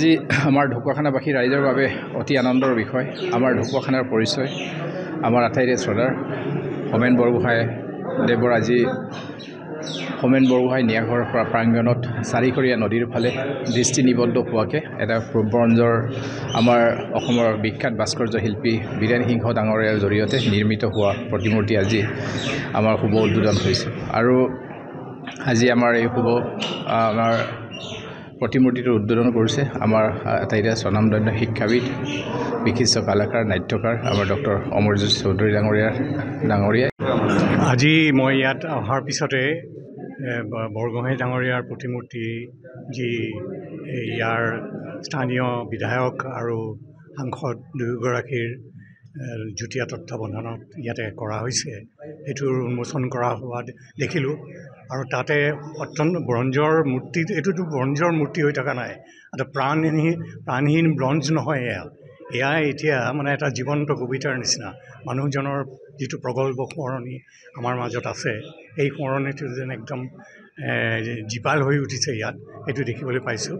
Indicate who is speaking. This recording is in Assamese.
Speaker 1: আজি আমাৰ ঢকুৱাখানাবাসী ৰাইজৰ বাবে অতি আনন্দৰ বিষয়। আমাৰ ঢকুৱাখানাৰ পৰিচয় আমাৰ আটাইৰে শ্ৰদ্ধাৰ হোমেন বৰগোহাঁই দেৱৰ আজি হোমেন বৰগোহাঁই ন্যায়ঘৰ প্ৰাংগণত চাৰিখৰীয়া নদীৰ ফালে দৃষ্টি নিবদ্ধ হোৱাকৈ এটা ব্ৰঞ্জৰ আমাৰ অসমৰ বিখ্যাত ভাস্কৰ্য শিল্পী বীৰেন সিংহ ডাঙৰীয়াৰ জৰিয়তে নিৰ্মিত হোৱা প্ৰতিমূৰ্তি আজি আমাৰ শুভ উদ্বোধন হৈছে। আৰু আজি আমাৰ এই শুভ আমাৰ প্ৰতিমূৰ্তিটো উদ্বোধন কৰিছে আমাৰ আটাইৰে স্বনামধন্য শিক্ষাবিদ বিশিষ্ট কালাকাৰ নাট্যকাৰ আমাৰ ডক্টৰ অমৰজিৎ চৌধুৰী ডাঙৰীয়াই।
Speaker 2: আজি মই ইয়াত অহাৰ পিছতে বৰগোহাঁই ডাঙৰীয়াৰ প্ৰতিমূৰ্তি যি ইয়াৰ স্থানীয় বিধায়ক আৰু সাংসদ দুয়োগৰাকীৰ যুটীয়া তত্ত্বাৱধানত ইয়াতে কৰা হৈছে, সেইটোৰ উন্মোচন কৰা হোৱা দেখিলোঁ। আৰু তাতে অত্যন্ত ব্ৰঞ্জৰ মূৰ্তি, এইটোতো ব্ৰঞ্জৰ মূৰ্তি হৈ থকা নাই, এটা প্ৰাণহীন ব্ৰঞ্জ নহয়। এয়া এতিয়া মানে এটা জীৱন্ত কবিতাৰ নিচিনা। মানুহজনৰ যিটো প্ৰগল্ভ সোঁৱৰণি আমাৰ মাজত আছে, এই সোঁৱৰণিটো যেন একদম জীপাল হৈ উঠিছে ইয়াত, সেইটো দেখিবলৈ পাইছোঁ।